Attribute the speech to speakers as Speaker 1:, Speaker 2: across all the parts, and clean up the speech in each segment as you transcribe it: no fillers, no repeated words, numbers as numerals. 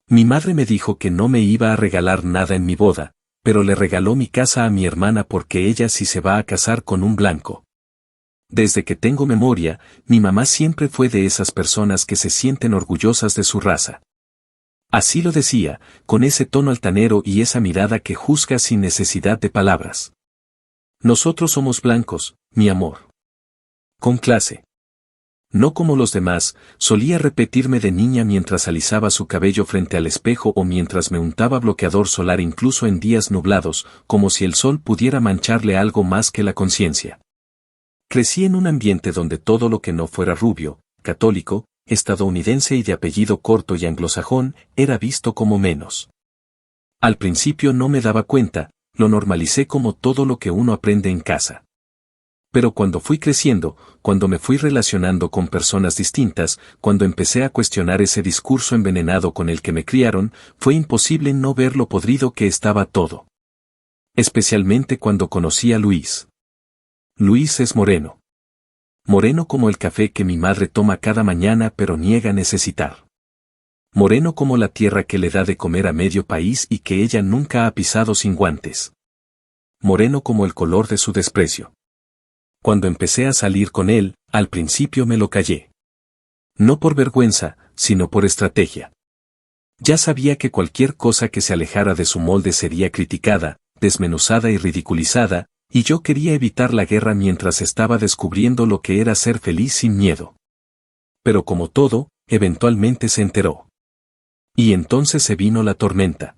Speaker 1: Mi madre me dijo que no me iba a regalar nada en mi boda, pero le regaló mi casa a mi hermana porque ella sí se va a casar con un blanco. Desde que tengo memoria, mi mamá siempre fue de esas personas que se sienten orgullosas de su raza. Así lo decía, con ese tono altanero y esa mirada que juzga sin necesidad de palabras. Nosotros somos blancos, mi amor. Con clase. No como los demás, solía repetirme de niña mientras alisaba su cabello frente al espejo o mientras me untaba bloqueador solar incluso en días nublados, como si el sol pudiera mancharle algo más que la conciencia. Crecí en un ambiente donde todo lo que no fuera rubio, católico, estadounidense y de apellido corto y anglosajón, era visto como menos. Al principio no me daba cuenta, lo normalicé como todo lo que uno aprende en casa. Pero cuando fui creciendo, cuando me fui relacionando con personas distintas, cuando empecé a cuestionar ese discurso envenenado con el que me criaron, fue imposible no ver lo podrido que estaba todo. Especialmente cuando conocí a Luis. Luis es moreno. Moreno como el café que mi madre toma cada mañana pero niega necesitar. Moreno como la tierra que le da de comer a medio país y que ella nunca ha pisado sin guantes. Moreno como el color de su desprecio. Cuando empecé a salir con él, al principio me lo callé. No por vergüenza, sino por estrategia. Ya sabía que cualquier cosa que se alejara de su molde sería criticada, desmenuzada y ridiculizada, y yo quería evitar la guerra mientras estaba descubriendo lo que era ser feliz sin miedo. Pero como todo, eventualmente se enteró. Y entonces se vino la tormenta.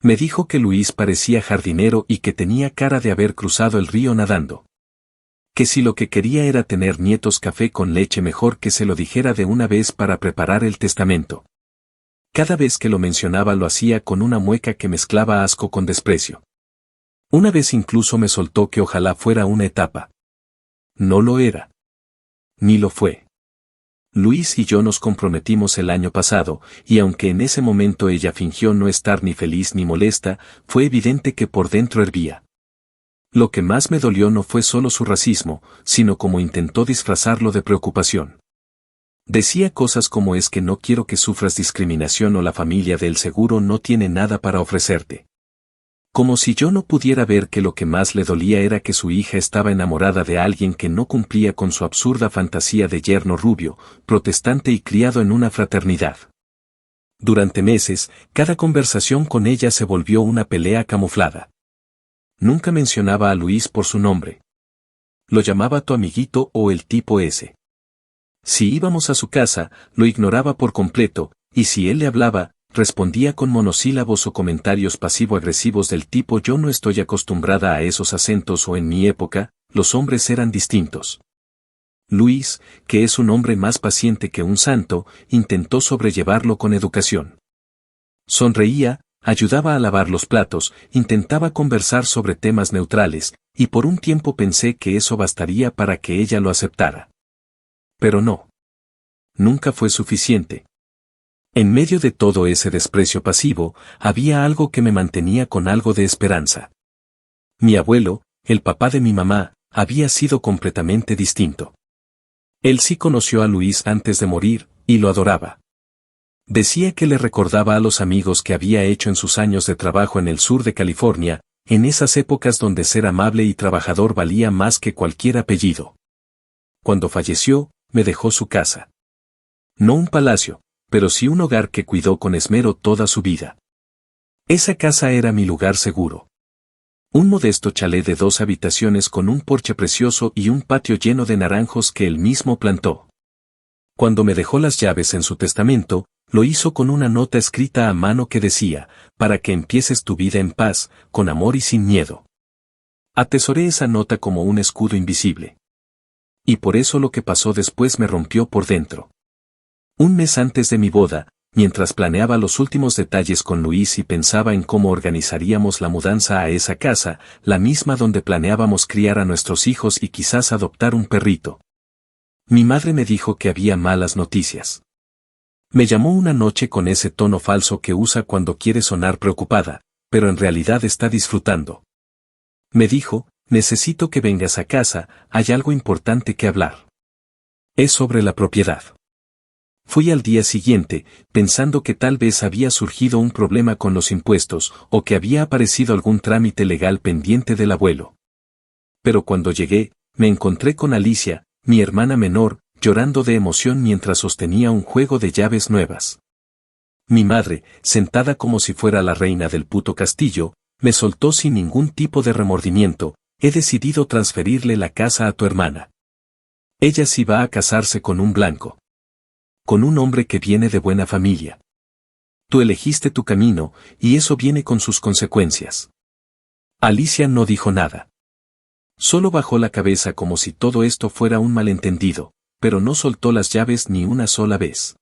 Speaker 1: Me dijo que Luis parecía jardinero y que tenía cara de haber cruzado el río nadando. Que si lo que quería era tener nietos café con leche mejor que se lo dijera de una vez para preparar el testamento. Cada vez que lo mencionaba lo hacía con una mueca que mezclaba asco con desprecio. Una vez incluso me soltó que ojalá fuera una etapa. No lo era. Ni lo fue. Luis y yo nos comprometimos el año pasado, y aunque en ese momento ella fingió no estar ni feliz ni molesta, fue evidente que por dentro hervía. Lo que más me dolió no fue solo su racismo, sino como intentó disfrazarlo de preocupación. Decía cosas como es que no quiero que sufras discriminación o la familia del seguro no tiene nada para ofrecerte. Como si yo no pudiera ver que lo que más le dolía era que su hija estaba enamorada de alguien que no cumplía con su absurda fantasía de yerno rubio, protestante y criado en una fraternidad. Durante meses, cada conversación con ella se volvió una pelea camuflada. Nunca mencionaba a Luis por su nombre. Lo llamaba tu amiguito o el tipo ese. Si íbamos a su casa, lo ignoraba por completo, y si él le hablaba, respondía con monosílabos o comentarios pasivo-agresivos del tipo yo no estoy acostumbrada a esos acentos o en mi época, los hombres eran distintos. Luis, que es un hombre más paciente que un santo, intentó sobrellevarlo con educación. Sonreía, ayudaba a lavar los platos, intentaba conversar sobre temas neutrales, y por un tiempo pensé que eso bastaría para que ella lo aceptara. Pero no. Nunca fue suficiente. En medio de todo ese desprecio pasivo, había algo que me mantenía con algo de esperanza. Mi abuelo, el papá de mi mamá, había sido completamente distinto. Él sí conoció a Luis antes de morir, y lo adoraba. Decía que le recordaba a los amigos que había hecho en sus años de trabajo en el sur de California, en esas épocas donde ser amable y trabajador valía más que cualquier apellido. Cuando falleció, me dejó su casa. No un palacio, pero sí un hogar que cuidó con esmero toda su vida. Esa casa era mi lugar seguro. Un modesto chalet de 2 habitaciones con un porche precioso y un patio lleno de naranjos que él mismo plantó. Cuando me dejó las llaves en su testamento, lo hizo con una nota escrita a mano que decía, para que empieces tu vida en paz, con amor y sin miedo. Atesoré esa nota como un escudo invisible. Y por eso lo que pasó después me rompió por dentro. Un mes antes de mi boda, mientras planeaba los últimos detalles con Luis y pensaba en cómo organizaríamos la mudanza a esa casa, la misma donde planeábamos criar a nuestros hijos y quizás adoptar un perrito. Mi madre me dijo que había malas noticias. Me llamó una noche con ese tono falso que usa cuando quiere sonar preocupada, pero en realidad está disfrutando. Me dijo, necesito que vengas a casa, hay algo importante que hablar. Es sobre la propiedad. Fui al día siguiente, pensando que tal vez había surgido un problema con los impuestos, o que había aparecido algún trámite legal pendiente del abuelo. Pero cuando llegué, me encontré con Alicia, mi hermana menor, llorando de emoción mientras sostenía un juego de llaves nuevas. Mi madre, sentada como si fuera la reina del puto castillo, me soltó sin ningún tipo de remordimiento: he decidido transferirle la casa a tu hermana. Ella sí va a casarse con un blanco. Con un hombre que viene de buena familia. Tú elegiste tu camino, y eso viene con sus consecuencias. Alicia no dijo nada. Solo bajó la cabeza como si todo esto fuera un malentendido, pero no soltó las llaves ni una sola vez.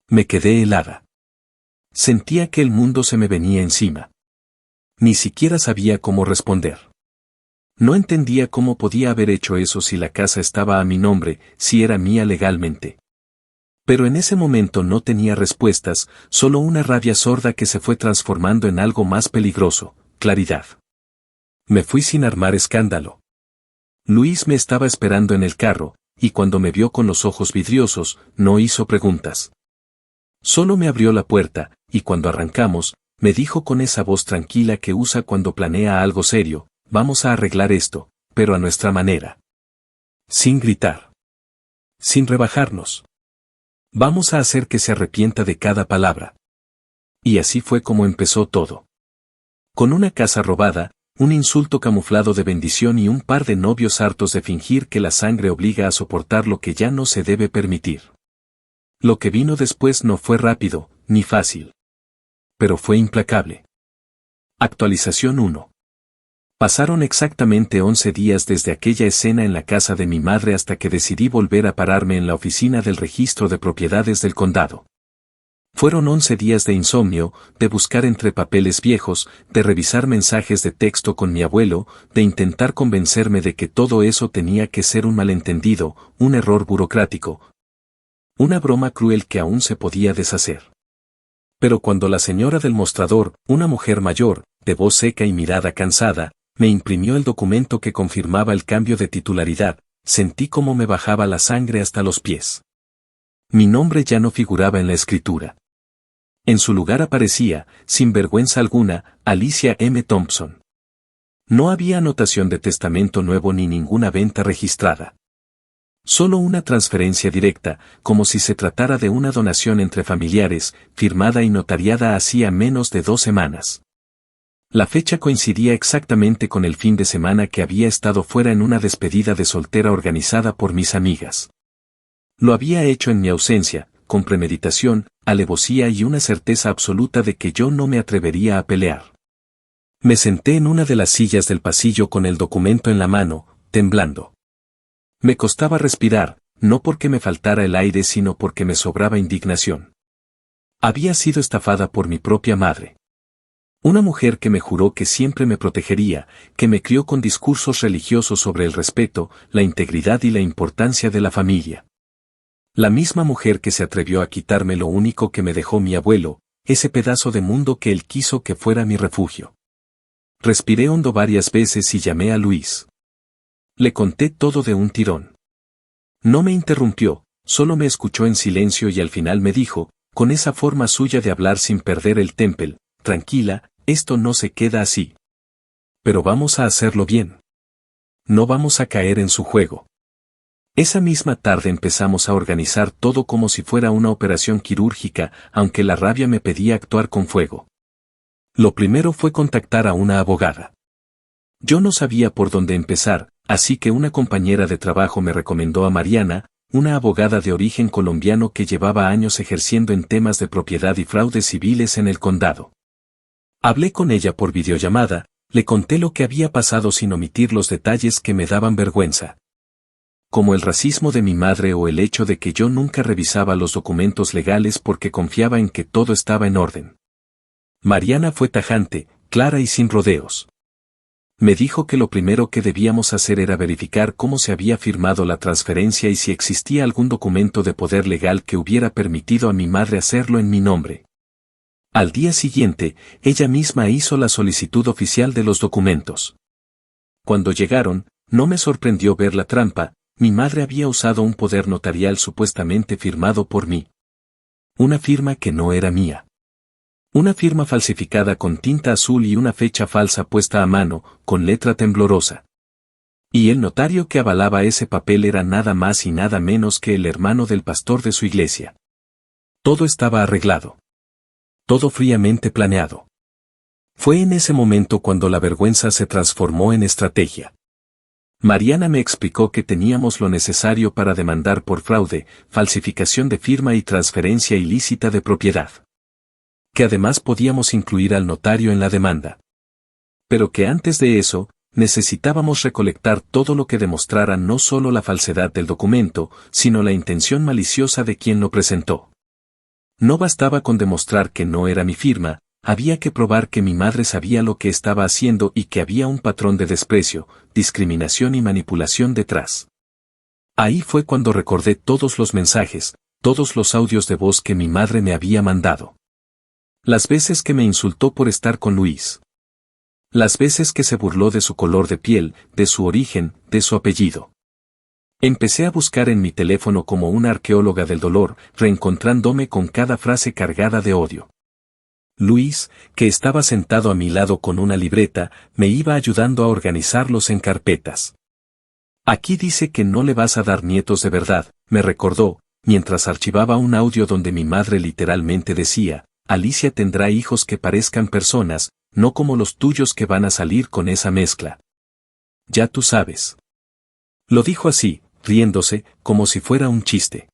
Speaker 1: Me quedé helada. Sentía que el mundo se me venía encima. Ni siquiera sabía cómo responder. No entendía cómo podía haber hecho eso si la casa estaba a mi nombre, si era mía legalmente. Pero en ese momento no tenía respuestas, solo una rabia sorda que se fue transformando en algo más peligroso: claridad. Me fui sin armar escándalo. Luis me estaba esperando en el carro, y cuando me vio con los ojos vidriosos, no hizo preguntas. Solo me abrió la puerta, y cuando arrancamos, me dijo con esa voz tranquila que usa cuando planea algo serio: vamos a arreglar esto, pero a nuestra manera. Sin gritar. Sin rebajarnos. Vamos a hacer que se arrepienta de cada palabra. Y así fue como empezó todo. Con una casa robada, un insulto camuflado de bendición y un par de novios hartos de fingir que la sangre obliga a soportar lo que ya no se debe permitir. Lo que vino después no fue rápido, ni fácil. Pero fue implacable. Actualización 1. Pasaron exactamente 11 días desde aquella escena en la casa de mi madre hasta que decidí volver a pararme en la oficina del registro de propiedades del condado. Fueron 11 días de insomnio, de buscar entre papeles viejos, de revisar mensajes de texto con mi abuelo, de intentar convencerme de que todo eso tenía que ser un malentendido, un error burocrático. Una broma cruel que aún se podía deshacer. Pero cuando la señora del mostrador, una mujer mayor, de voz seca y mirada cansada, me imprimió el documento que confirmaba el cambio de titularidad, sentí como me bajaba la sangre hasta los pies. Mi nombre ya no figuraba en la escritura. En su lugar aparecía, sin vergüenza alguna, Alicia M. Thompson. No había anotación de testamento nuevo ni ninguna venta registrada. Solo una transferencia directa, como si se tratara de una donación entre familiares, firmada y notariada hacía menos de 2 semanas. La fecha coincidía exactamente con el fin de semana que había estado fuera en una despedida de soltera organizada por mis amigas. Lo había hecho en mi ausencia, con premeditación, alevosía y una certeza absoluta de que yo no me atrevería a pelear. Me senté en una de las sillas del pasillo con el documento en la mano, temblando. Me costaba respirar, no porque me faltara el aire sino porque me sobraba indignación. Había sido estafada por mi propia madre. Una mujer que me juró que siempre me protegería, que me crió con discursos religiosos sobre el respeto, la integridad y la importancia de la familia. La misma mujer que se atrevió a quitarme lo único que me dejó mi abuelo, ese pedazo de mundo que él quiso que fuera mi refugio. Respiré hondo varias veces y llamé a Luis. Le conté todo de un tirón. No me interrumpió, solo me escuchó en silencio y al final me dijo, con esa forma suya de hablar sin perder el temple: tranquila, esto no se queda así. Pero vamos a hacerlo bien. No vamos a caer en su juego. Esa misma tarde empezamos a organizar todo como si fuera una operación quirúrgica, aunque la rabia me pedía actuar con fuego. Lo primero fue contactar a una abogada. Yo no sabía por dónde empezar, así que una compañera de trabajo me recomendó a Mariana, una abogada de origen colombiano que llevaba años ejerciendo en temas de propiedad y fraudes civiles en el condado. Hablé con ella por videollamada, le conté lo que había pasado sin omitir los detalles que me daban vergüenza. Como el racismo de mi madre o el hecho de que yo nunca revisaba los documentos legales porque confiaba en que todo estaba en orden. Mariana fue tajante, clara y sin rodeos. Me dijo que lo primero que debíamos hacer era verificar cómo se había firmado la transferencia y si existía algún documento de poder legal que hubiera permitido a mi madre hacerlo en mi nombre. Al día siguiente, ella misma hizo la solicitud oficial de los documentos. Cuando llegaron, no me sorprendió ver la trampa: mi madre había usado un poder notarial supuestamente firmado por mí. Una firma que no era mía. Una firma falsificada con tinta azul y una fecha falsa puesta a mano, con letra temblorosa. Y el notario que avalaba ese papel era nada más y nada menos que el hermano del pastor de su iglesia. Todo estaba arreglado. Todo fríamente planeado. Fue en ese momento cuando la vergüenza se transformó en estrategia. Mariana me explicó que teníamos lo necesario para demandar por fraude, falsificación de firma y transferencia ilícita de propiedad. Que además podíamos incluir al notario en la demanda. Pero que antes de eso, necesitábamos recolectar todo lo que demostrara no solo la falsedad del documento, sino la intención maliciosa de quien lo presentó. No bastaba con demostrar que no era mi firma, había que probar que mi madre sabía lo que estaba haciendo y que había un patrón de desprecio, discriminación y manipulación detrás. Ahí fue cuando recordé todos los mensajes, todos los audios de voz que mi madre me había mandado. Las veces que me insultó por estar con Luis. Las veces que se burló de su color de piel, de su origen, de su apellido. Empecé a buscar en mi teléfono como una arqueóloga del dolor, reencontrándome con cada frase cargada de odio. Luis, que estaba sentado a mi lado con una libreta, me iba ayudando a organizarlos en carpetas. Aquí dice que no le vas a dar nietos de verdad, me recordó, mientras archivaba un audio donde mi madre literalmente decía, Alicia tendrá hijos que parezcan personas, no como los tuyos que van a salir con esa mezcla. Ya tú sabes. Lo dijo así, riéndose, como si fuera un chiste.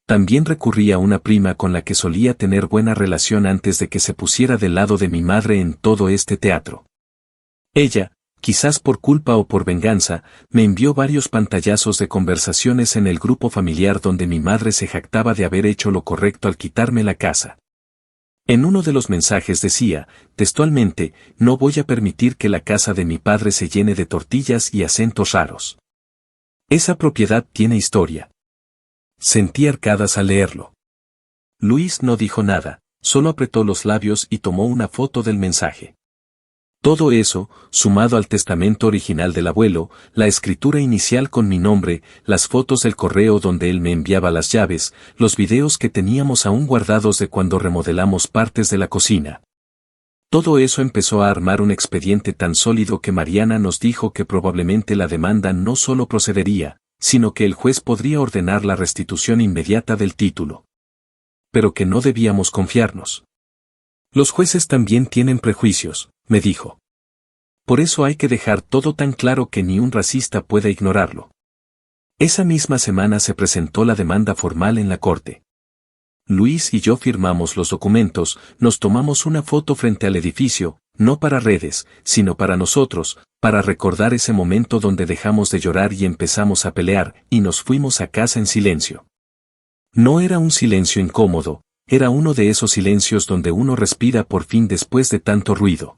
Speaker 1: También recurrí a una prima con la que solía tener buena relación antes de que se pusiera del lado de mi madre en todo este teatro. Ella, quizás por culpa o por venganza, me envió varios pantallazos de conversaciones en el grupo familiar donde mi madre se jactaba de haber hecho lo correcto al quitarme la casa. En uno de los mensajes decía, textualmente, no voy a permitir que la casa de mi padre se llene de tortillas y acentos raros. Esa propiedad tiene historia. Sentí arcadas al leerlo. Luis no dijo nada, solo apretó los labios y tomó una foto del mensaje. Todo eso, sumado al testamento original del abuelo, la escritura inicial con mi nombre, las fotos del correo donde él me enviaba las llaves, los videos que teníamos aún guardados de cuando remodelamos partes de la cocina. Todo eso empezó a armar un expediente tan sólido que Mariana nos dijo que probablemente la demanda no solo procedería, sino que el juez podría ordenar la restitución inmediata del título. Pero que no debíamos confiarnos. Los jueces también tienen prejuicios, me dijo. Por eso hay que dejar todo tan claro que ni un racista pueda ignorarlo. Esa misma semana se presentó la demanda formal en la corte. Luis y yo firmamos los documentos, nos tomamos una foto frente al edificio, no para redes, sino para nosotros, para recordar ese momento donde dejamos de llorar y empezamos a pelear, y nos fuimos a casa en silencio. No era un silencio incómodo, era uno de esos silencios donde uno respira por fin después de tanto ruido.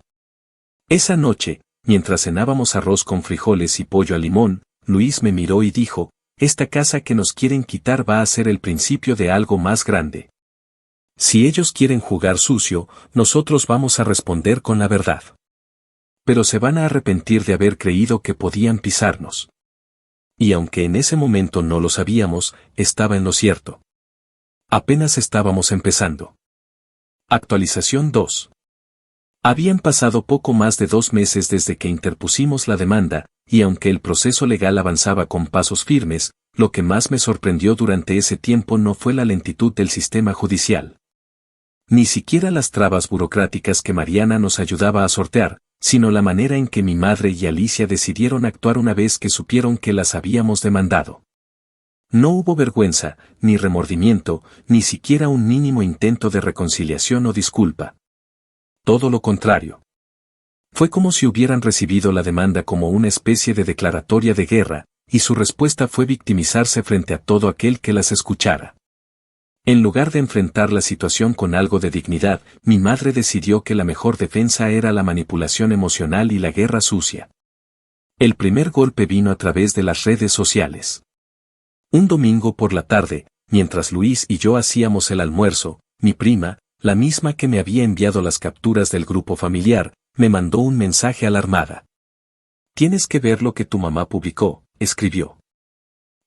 Speaker 1: Esa noche, mientras cenábamos arroz con frijoles y pollo al limón, Luis me miró y dijo, esta casa que nos quieren quitar va a ser el principio de algo más grande. Si ellos quieren jugar sucio, nosotros vamos a responder con la verdad. Pero se van a arrepentir de haber creído que podían pisarnos. Y aunque en ese momento no lo sabíamos, estaba en lo cierto. Apenas estábamos empezando. Actualización 2. Habían pasado poco más de 2 meses desde que interpusimos la demanda, y aunque el proceso legal avanzaba con pasos firmes, lo que más me sorprendió durante ese tiempo no fue la lentitud del sistema judicial. Ni siquiera las trabas burocráticas que Mariana nos ayudaba a sortear, sino la manera en que mi madre y Alicia decidieron actuar una vez que supieron que las habíamos demandado. No hubo vergüenza, ni remordimiento, ni siquiera un mínimo intento de reconciliación o disculpa. Todo lo contrario. Fue como si hubieran recibido la demanda como una especie de declaratoria de guerra, y su respuesta fue victimizarse frente a todo aquel que las escuchara. En lugar de enfrentar la situación con algo de dignidad, mi madre decidió que la mejor defensa era la manipulación emocional y la guerra sucia. El primer golpe vino a través de las redes sociales. Un domingo por la tarde, mientras Luis y yo hacíamos el almuerzo, mi prima, la misma que me había enviado las capturas del grupo familiar, me mandó un mensaje alarmada. Tienes que ver lo que tu mamá publicó, escribió.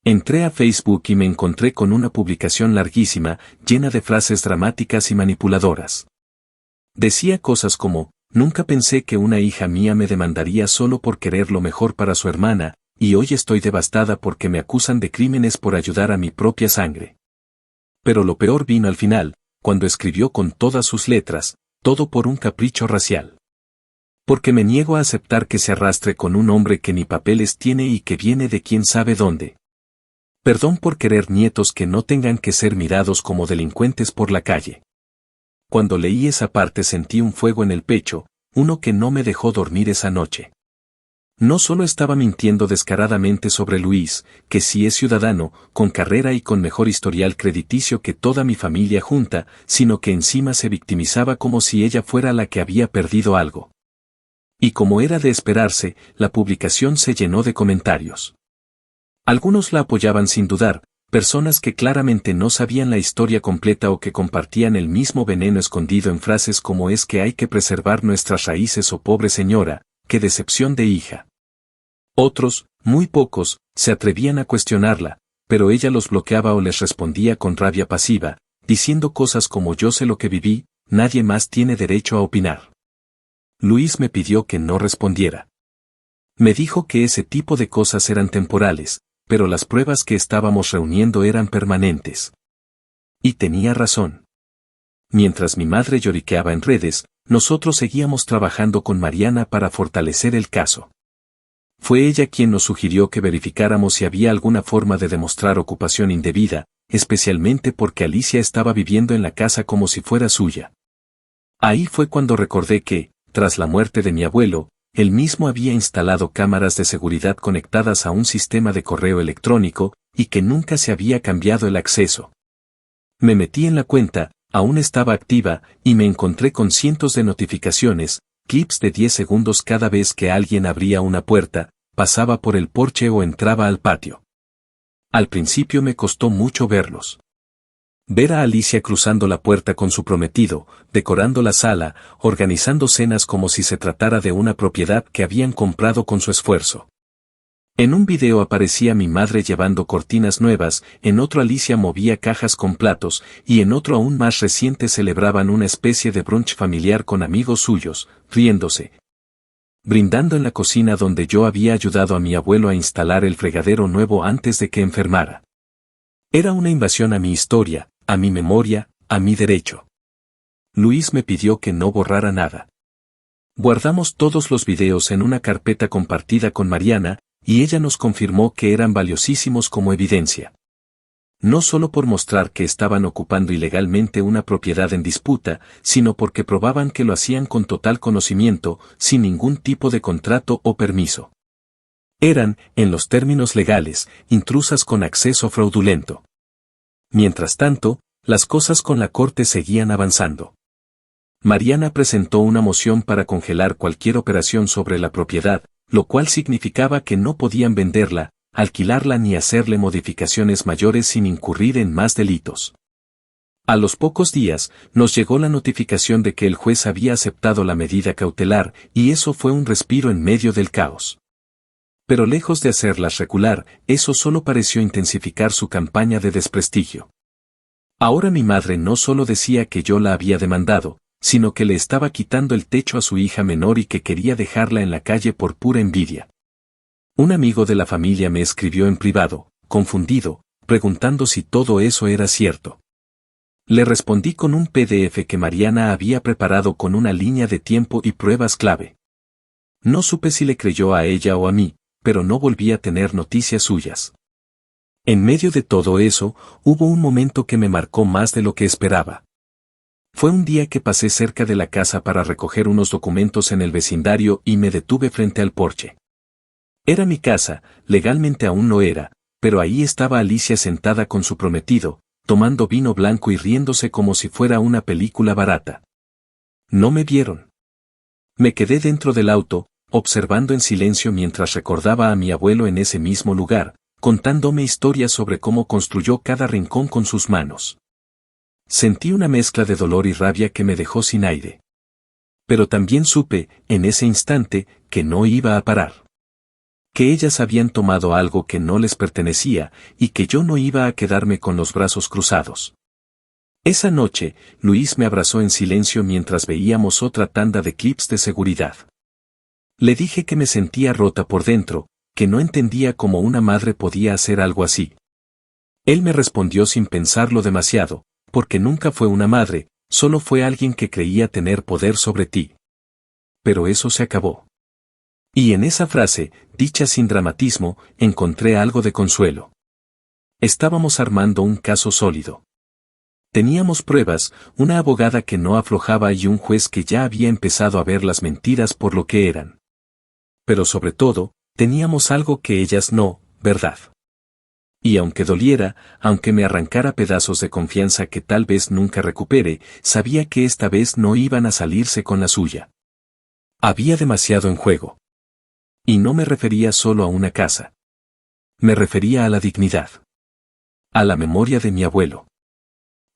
Speaker 1: Entré a Facebook y me encontré con una publicación larguísima, llena de frases dramáticas y manipuladoras. Decía cosas como, nunca pensé que una hija mía me demandaría solo por querer lo mejor para su hermana, y hoy estoy devastada porque me acusan de crímenes por ayudar a mi propia sangre. Pero lo peor vino al final, cuando escribió con todas sus letras, todo por un capricho racial. Porque me niego a aceptar que se arrastre con un hombre que ni papeles tiene y que viene de quién sabe dónde. Perdón por querer nietos que no tengan que ser mirados como delincuentes por la calle. Cuando leí esa parte sentí un fuego en el pecho, uno que no me dejó dormir esa noche. No solo estaba mintiendo descaradamente sobre Luis, que sí es ciudadano, con carrera y con mejor historial crediticio que toda mi familia junta, sino que encima se victimizaba como si ella fuera la que había perdido algo. Y como era de esperarse, la publicación se llenó de comentarios. Algunos la apoyaban sin dudar, personas que claramente no sabían la historia completa o que compartían el mismo veneno escondido en frases como es que hay que preservar nuestras raíces o pobre señora, qué decepción de hija. Otros, muy pocos, se atrevían a cuestionarla, pero ella los bloqueaba o les respondía con rabia pasiva, diciendo cosas como yo sé lo que viví, nadie más tiene derecho a opinar. Luis me pidió que no respondiera. Me dijo que ese tipo de cosas eran temporales, pero las pruebas que estábamos reuniendo eran permanentes. Y tenía razón. Mientras mi madre lloriqueaba en redes, nosotros seguíamos trabajando con Mariana para fortalecer el caso. Fue ella quien nos sugirió que verificáramos si había alguna forma de demostrar ocupación indebida, especialmente porque Alicia estaba viviendo en la casa como si fuera suya. Ahí fue cuando recordé que, tras la muerte de mi abuelo, él mismo había instalado cámaras de seguridad conectadas a un sistema de correo electrónico, y que nunca se había cambiado el acceso. Me metí en la cuenta, aún estaba activa, y me encontré con cientos de notificaciones, clips de 10 segundos cada vez que alguien abría una puerta, pasaba por el porche o entraba al patio. Al principio me costó mucho verlos. Ver a Alicia cruzando la puerta con su prometido, decorando la sala, organizando cenas como si se tratara de una propiedad que habían comprado con su esfuerzo. En un video aparecía mi madre llevando cortinas nuevas, en otro Alicia movía cajas con platos, y en otro aún más reciente celebraban una especie de brunch familiar con amigos suyos, riéndose, brindando en la cocina donde yo había ayudado a mi abuelo a instalar el fregadero nuevo antes de que enfermara. Era una invasión a mi historia, a mi memoria, a mi derecho. Luis me pidió que no borrara nada. Guardamos todos los videos en una carpeta compartida con Mariana, y ella nos confirmó que eran valiosísimos como evidencia. No solo por mostrar que estaban ocupando ilegalmente una propiedad en disputa, sino porque probaban que lo hacían con total conocimiento, sin ningún tipo de contrato o permiso. Eran, en los términos legales, intrusas con acceso fraudulento. Mientras tanto, las cosas con la corte seguían avanzando. Mariana presentó una moción para congelar cualquier operación sobre la propiedad, lo cual significaba que no podían venderla, alquilarla ni hacerle modificaciones mayores sin incurrir en más delitos. A los pocos días, nos llegó la notificación de que el juez había aceptado la medida cautelar, y eso fue un respiro en medio del caos. Pero lejos de hacerlas recular, eso solo pareció intensificar su campaña de desprestigio. Ahora mi madre no solo decía que yo la había demandado, sino que le estaba quitando el techo a su hija menor y que quería dejarla en la calle por pura envidia. Un amigo de la familia me escribió en privado, confundido, preguntando si todo eso era cierto. Le respondí con un PDF que Mariana había preparado con una línea de tiempo y pruebas clave. No supe si le creyó a ella o a mí, pero no volví a tener noticias suyas. En medio de todo eso, hubo un momento que me marcó más de lo que esperaba. Fue un día que pasé cerca de la casa para recoger unos documentos en el vecindario y me detuve frente al porche. Era mi casa, legalmente aún no era, pero ahí estaba Alicia sentada con su prometido, tomando vino blanco y riéndose como si fuera una película barata. No me vieron. Me quedé dentro del auto, observando en silencio mientras recordaba a mi abuelo en ese mismo lugar, contándome historias sobre cómo construyó cada rincón con sus manos. Sentí una mezcla de dolor y rabia que me dejó sin aire. Pero también supe, en ese instante, que no iba a parar. que ellas habían tomado algo que no les pertenecía y que yo no iba a quedarme con los brazos cruzados. Esa noche, Luis me abrazó en silencio mientras veíamos otra tanda de clips de seguridad. Le dije que me sentía rota por dentro, que no entendía cómo una madre podía hacer algo así. Él me respondió sin pensarlo demasiado, porque nunca fue una madre, solo fue alguien que creía tener poder sobre ti. Pero eso se acabó. Y en esa frase, dicha sin dramatismo, encontré algo de consuelo. Estábamos armando un caso sólido. Teníamos pruebas, una abogada que no aflojaba y un juez que ya había empezado a ver las mentiras por lo que eran. Pero sobre todo, teníamos algo que ellas no, ¿verdad? Y aunque doliera, aunque me arrancara pedazos de confianza que tal vez nunca recupere, sabía que esta vez no iban a salirse con la suya. Había demasiado en juego. Y no me refería solo a una casa. Me refería a la dignidad. A la memoria de mi abuelo.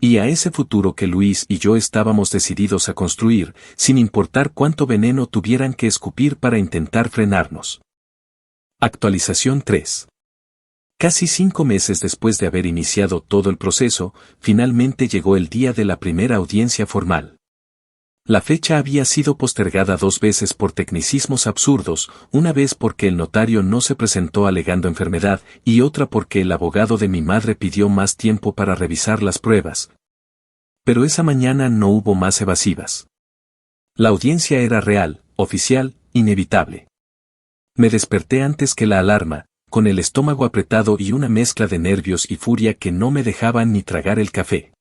Speaker 1: Y a ese futuro que Luis y yo estábamos decididos a construir, sin importar cuánto veneno tuvieran que escupir para intentar frenarnos. Actualización 3. Casi 5 meses después de haber iniciado todo el proceso, finalmente llegó el día de la primera audiencia formal. La fecha había sido postergada 2 veces por tecnicismos absurdos, una vez porque el notario no se presentó alegando enfermedad y otra porque el abogado de mi madre pidió más tiempo para revisar las pruebas. Pero esa mañana no hubo más evasivas. La audiencia era real, oficial, inevitable. Me desperté antes que la alarma, con el estómago apretado y una mezcla de nervios y furia que no me dejaban ni tragar el café.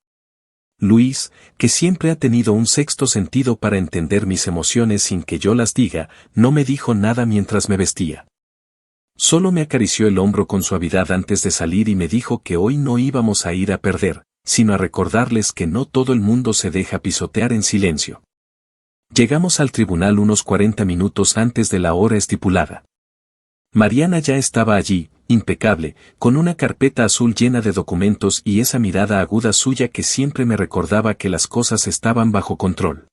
Speaker 1: Luis, que siempre ha tenido un sexto sentido para entender mis emociones sin que yo las diga, no me dijo nada mientras me vestía. Solo me acarició el hombro con suavidad antes de salir y me dijo que hoy no íbamos a ir a perder, sino a recordarles que no todo el mundo se deja pisotear en silencio. Llegamos al tribunal unos 40 minutos antes de la hora estipulada. Mariana ya estaba allí, impecable, con una carpeta azul llena de documentos y esa mirada aguda suya que siempre me recordaba que las cosas estaban bajo control.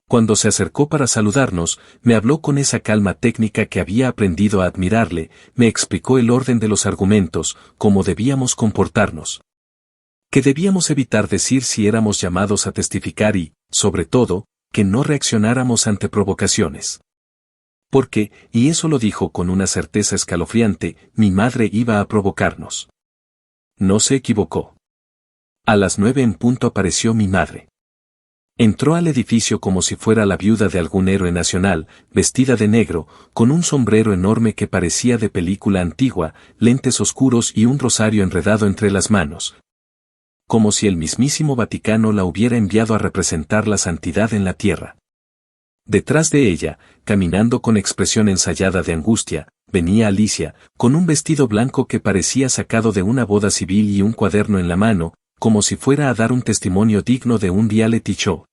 Speaker 1: Cuando se acercó para saludarnos, me habló con esa calma técnica que había aprendido a admirarle, me explicó el orden de los argumentos, cómo debíamos comportarnos. Que debíamos evitar decir si éramos llamados a testificar y, sobre todo, que no reaccionáramos ante provocaciones. Porque, y eso lo dijo con una certeza escalofriante, mi madre iba a provocarnos. No se equivocó. A las 9 en punto apareció mi madre. Entró al edificio como si fuera la viuda de algún héroe nacional, vestida de negro, con un sombrero enorme que parecía de película antigua, lentes oscuros y un rosario enredado entre las manos. Como si el mismísimo Vaticano la hubiera enviado a representar la santidad en la tierra. Detrás de ella, caminando con expresión ensayada de angustia, venía Alicia, con un vestido blanco que parecía sacado de una boda civil y un cuaderno en la mano, como si fuera a dar un testimonio digno de un reality show.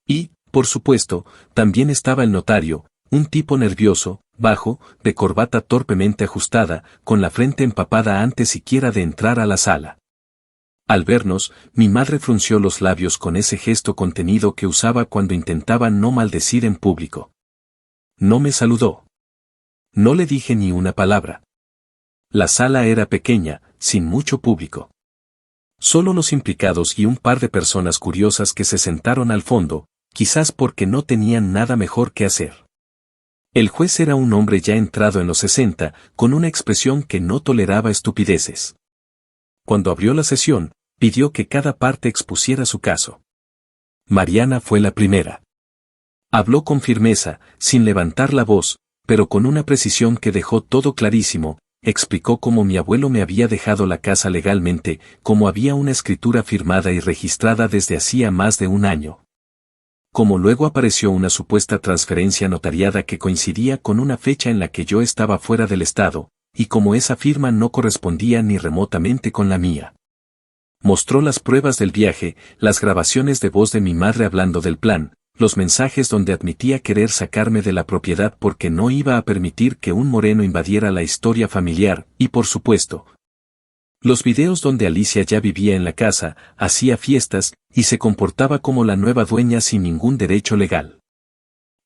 Speaker 1: Y, por supuesto, también estaba el notario, un tipo nervioso, bajo, de corbata torpemente ajustada, con la frente empapada antes siquiera de entrar a la sala. Al vernos, mi madre frunció los labios con ese gesto contenido que usaba cuando intentaba no maldecir en público. No me saludó. No le dije ni una palabra. La sala era pequeña, sin mucho público. Solo los implicados y un par de personas curiosas que se sentaron al fondo, quizás porque no tenían nada mejor que hacer. El juez era un hombre ya entrado en los 60, con una expresión que no toleraba estupideces. Cuando abrió la sesión, pidió que cada parte expusiera su caso. Mariana fue la primera. Habló con firmeza, sin levantar la voz, pero con una precisión que dejó todo clarísimo, explicó cómo mi abuelo me había dejado la casa legalmente, cómo había una escritura firmada y registrada desde hacía más de un año. Cómo luego apareció una supuesta transferencia notariada que coincidía con una fecha en la que yo estaba fuera del estado, y como esa firma no correspondía ni remotamente con la mía. Mostró las pruebas del viaje, las grabaciones de voz de mi madre hablando del plan, los mensajes donde admitía querer sacarme de la propiedad porque no iba a permitir que un moreno invadiera la historia familiar, y por supuesto, los videos donde Alicia ya vivía en la casa, hacía fiestas, y se comportaba como la nueva dueña sin ningún derecho legal.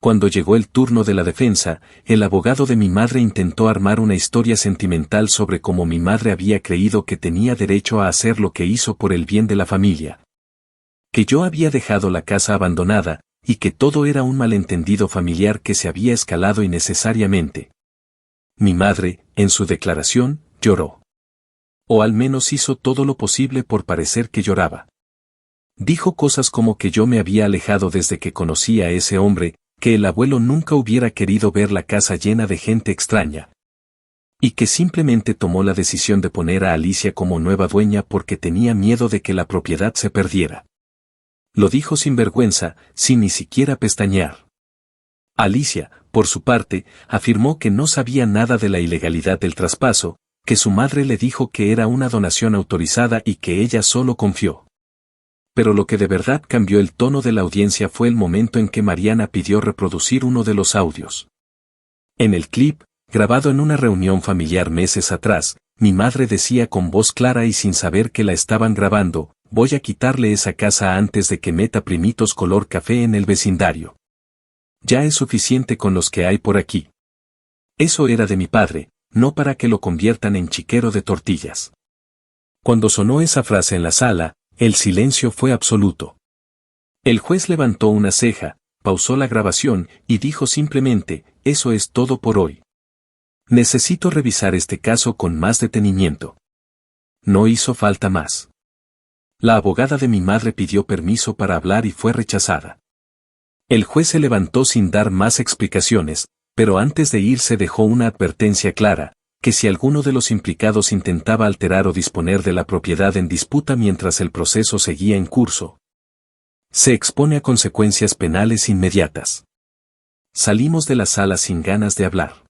Speaker 1: Cuando llegó el turno de la defensa, el abogado de mi madre intentó armar una historia sentimental sobre cómo mi madre había creído que tenía derecho a hacer lo que hizo por el bien de la familia. Que yo había dejado la casa abandonada, y que todo era un malentendido familiar que se había escalado innecesariamente. Mi madre, en su declaración, lloró. O al menos hizo todo lo posible por parecer que lloraba. Dijo cosas como que yo me había alejado desde que conocí a ese hombre, que el abuelo nunca hubiera querido ver la casa llena de gente extraña. Y que simplemente tomó la decisión de poner a Alicia como nueva dueña porque tenía miedo de que la propiedad se perdiera. Lo dijo sin vergüenza, sin ni siquiera pestañear. Alicia, por su parte, afirmó que no sabía nada de la ilegalidad del traspaso, que su madre le dijo que era una donación autorizada y que ella solo confió. Pero lo que de verdad cambió el tono de la audiencia fue el momento en que Mariana pidió reproducir uno de los audios. En el clip, grabado en una reunión familiar meses atrás, mi madre decía con voz clara y sin saber que la estaban grabando: voy a quitarle esa casa antes de que meta primitos color café en el vecindario. Ya es suficiente con los que hay por aquí. Eso era de mi padre, no para que lo conviertan en chiquero de tortillas. Cuando sonó esa frase en la sala, el silencio fue absoluto. El juez levantó una ceja, pausó la grabación y dijo simplemente: eso es todo por hoy. Necesito revisar este caso con más detenimiento. No hizo falta más. La abogada de mi madre pidió permiso para hablar y fue rechazada. El juez se levantó sin dar más explicaciones, pero antes de irse dejó una advertencia clara: que si alguno de los implicados intentaba alterar o disponer de la propiedad en disputa mientras el proceso seguía en curso, se expone a consecuencias penales inmediatas. Salimos de la sala sin ganas de hablar.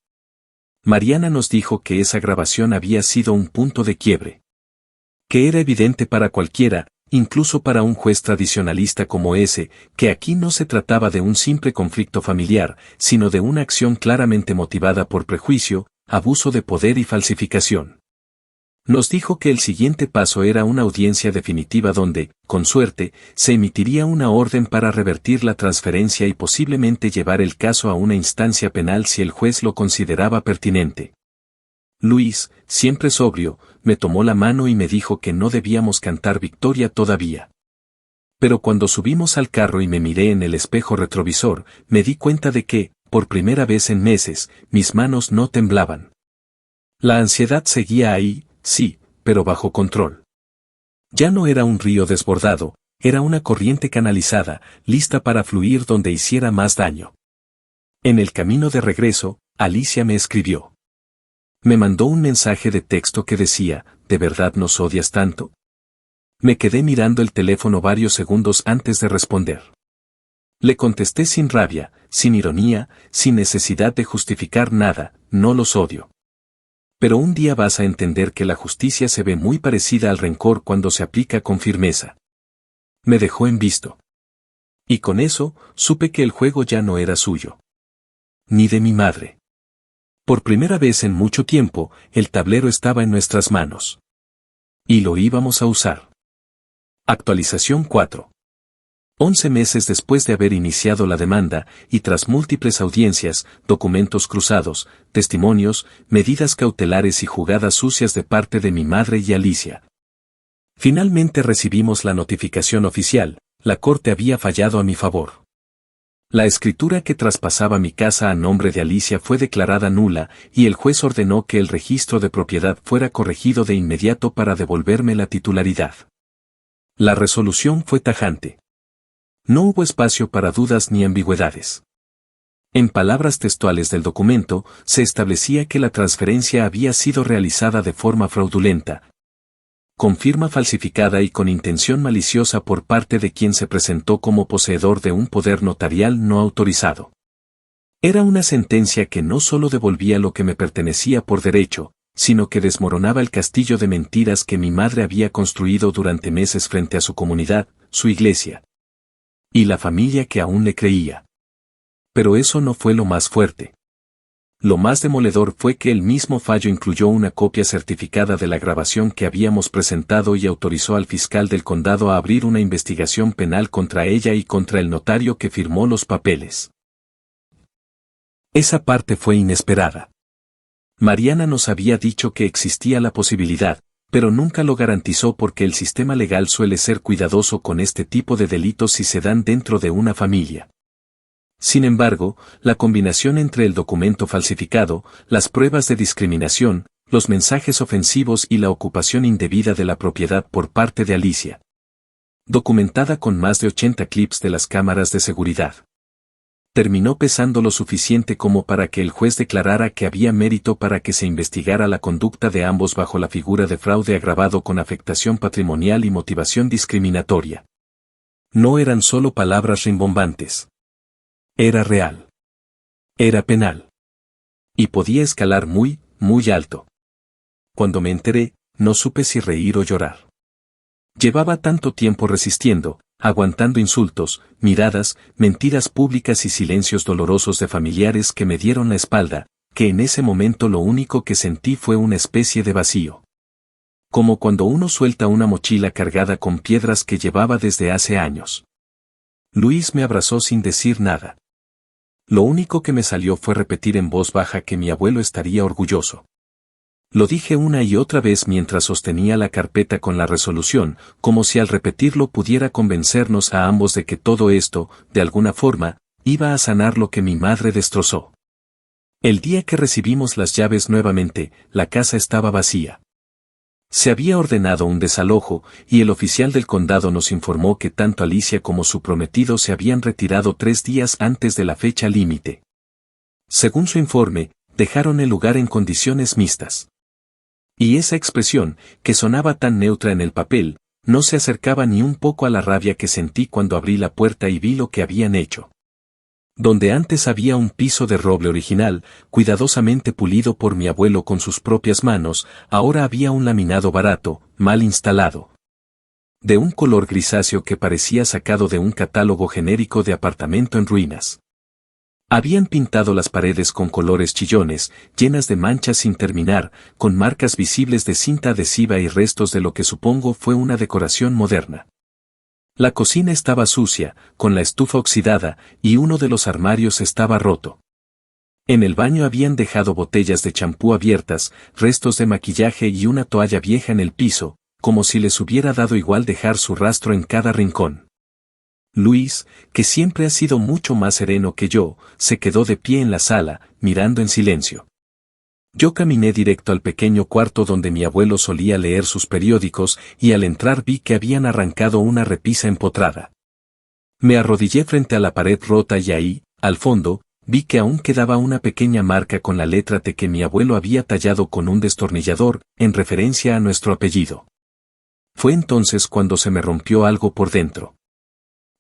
Speaker 1: Mariana nos dijo que esa grabación había sido un punto de quiebre. Que era evidente para cualquiera, incluso para un juez tradicionalista como ese, que aquí no se trataba de un simple conflicto familiar, sino de una acción claramente motivada por prejuicio, abuso de poder y falsificación. Nos dijo que el siguiente paso era una audiencia definitiva donde, con suerte, se emitiría una orden para revertir la transferencia y posiblemente llevar el caso a una instancia penal si el juez lo consideraba pertinente. Luis, siempre sobrio, me tomó la mano y me dijo que no debíamos cantar victoria todavía. Pero cuando subimos al carro y me miré en el espejo retrovisor, me di cuenta de que, por primera vez en meses, mis manos no temblaban. La ansiedad seguía ahí, sí, pero bajo control. Ya no era un río desbordado, era una corriente canalizada, lista para fluir donde hiciera más daño. En el camino de regreso, Alicia me escribió. Me mandó un mensaje de texto que decía: ¿de verdad nos odias tanto? Me quedé mirando el teléfono varios segundos antes de responder. Le contesté sin rabia, sin ironía, sin necesidad de justificar nada: no los odio. Pero un día vas a entender que la justicia se ve muy parecida al rencor cuando se aplica con firmeza. Me dejó en visto. Y con eso, supe que el juego ya no era suyo. Ni de mi madre. Por primera vez en mucho tiempo, el tablero estaba en nuestras manos. Y lo íbamos a usar. Actualización 4. 11 meses después de haber iniciado la demanda, y tras múltiples audiencias, documentos cruzados, testimonios, medidas cautelares y jugadas sucias de parte de mi madre y Alicia. Finalmente recibimos la notificación oficial: la corte había fallado a mi favor. La escritura que traspasaba mi casa a nombre de Alicia fue declarada nula, y el juez ordenó que el registro de propiedad fuera corregido de inmediato para devolverme la titularidad. La resolución fue tajante. No hubo espacio para dudas ni ambigüedades. En palabras textuales del documento, se establecía que la transferencia había sido realizada de forma fraudulenta, con firma falsificada y con intención maliciosa por parte de quien se presentó como poseedor de un poder notarial no autorizado. Era una sentencia que no solo devolvía lo que me pertenecía por derecho, sino que desmoronaba el castillo de mentiras que mi madre había construido durante meses frente a su comunidad, su iglesia y la familia que aún le creía. Pero eso no fue lo más fuerte. Lo más demoledor fue que el mismo fallo incluyó una copia certificada de la grabación que habíamos presentado y autorizó al fiscal del condado a abrir una investigación penal contra ella y contra el notario que firmó los papeles. Esa parte fue inesperada. Mariana nos había dicho que existía la posibilidad, pero nunca lo garantizó porque el sistema legal suele ser cuidadoso con este tipo de delitos si se dan dentro de una familia. Sin embargo, la combinación entre el documento falsificado, las pruebas de discriminación, los mensajes ofensivos y la ocupación indebida de la propiedad por parte de Alicia, documentada con más de 80 clips de las cámaras de seguridad, terminó pesando lo suficiente como para que el juez declarara que había mérito para que se investigara la conducta de ambos bajo la figura de fraude agravado con afectación patrimonial y motivación discriminatoria. No eran solo palabras rimbombantes. Era real. Era penal. Y podía escalar muy, muy alto. Cuando me enteré, no supe si reír o llorar. Llevaba tanto tiempo resistiendo, aguantando insultos, miradas, mentiras públicas y silencios dolorosos de familiares que me dieron la espalda, que en ese momento lo único que sentí fue una especie de vacío. Como cuando uno suelta una mochila cargada con piedras que llevaba desde hace años. Luis me abrazó sin decir nada. Lo único que me salió fue repetir en voz baja que mi abuelo estaría orgulloso. Lo dije una y otra vez mientras sostenía la carpeta con la resolución, como si al repetirlo pudiera convencernos a ambos de que todo esto, de alguna forma, iba a sanar lo que mi madre destrozó. El día que recibimos las llaves nuevamente, la casa estaba vacía. Se había ordenado un desalojo, y el oficial del condado nos informó que tanto Alicia como su prometido se habían retirado 3 días antes de la fecha límite. Según su informe, dejaron el lugar en condiciones mixtas. Y esa expresión, que sonaba tan neutra en el papel, no se acercaba ni un poco a la rabia que sentí cuando abrí la puerta y vi lo que habían hecho. Donde antes había un piso de roble original, cuidadosamente pulido por mi abuelo con sus propias manos, ahora había un laminado barato, mal instalado. De un color grisáceo que parecía sacado de un catálogo genérico de apartamento en ruinas. Habían pintado las paredes con colores chillones, llenas de manchas sin terminar, con marcas visibles de cinta adhesiva y restos de lo que supongo fue una decoración moderna. La cocina estaba sucia, con la estufa oxidada, y uno de los armarios estaba roto. En el baño habían dejado botellas de champú abiertas, restos de maquillaje y una toalla vieja en el piso, como si les hubiera dado igual dejar su rastro en cada rincón. Luis, que siempre ha sido mucho más sereno que yo, se quedó de pie en la sala, mirando en silencio. Yo caminé directo al pequeño cuarto donde mi abuelo solía leer sus periódicos y al entrar vi que habían arrancado una repisa empotrada. Me arrodillé frente a la pared rota y ahí, al fondo, vi que aún quedaba una pequeña marca con la letra T que mi abuelo había tallado con un destornillador, en referencia a nuestro apellido. Fue entonces cuando se me rompió algo por dentro.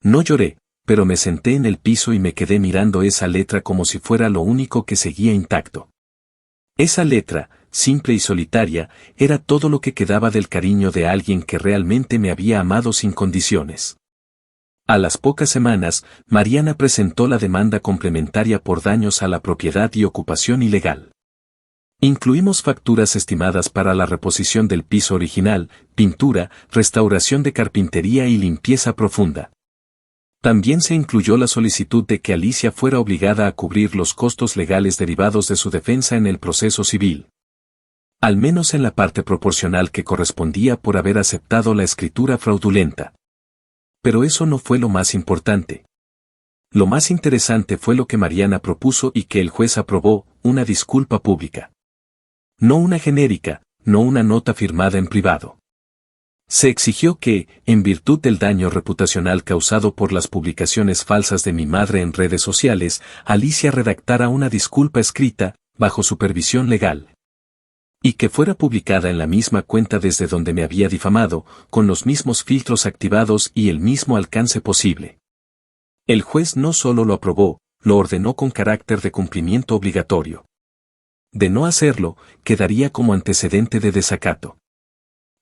Speaker 1: No lloré, pero me senté en el piso y me quedé mirando esa letra como si fuera lo único que seguía intacto. Esa letra, simple y solitaria, era todo lo que quedaba del cariño de alguien que realmente me había amado sin condiciones. A las pocas semanas, Mariana presentó la demanda complementaria por daños a la propiedad y ocupación ilegal. Incluimos facturas estimadas para la reposición del piso original, pintura, restauración de carpintería y limpieza profunda. También se incluyó la solicitud de que Alicia fuera obligada a cubrir los costos legales derivados de su defensa en el proceso civil. Al menos en la parte proporcional que correspondía por haber aceptado la escritura fraudulenta. Pero eso no fue lo más importante. Lo más interesante fue lo que Mariana propuso y que el juez aprobó, una disculpa pública. No una genérica, no una nota firmada en privado. Se exigió que, en virtud del daño reputacional causado por las publicaciones falsas de mi madre en redes sociales, Alicia redactara una disculpa escrita, bajo supervisión legal. Y que fuera publicada en la misma cuenta desde donde me había difamado, con los mismos filtros activados y el mismo alcance posible. El juez no solo lo aprobó, lo ordenó con carácter de cumplimiento obligatorio. De no hacerlo, quedaría como antecedente de desacato.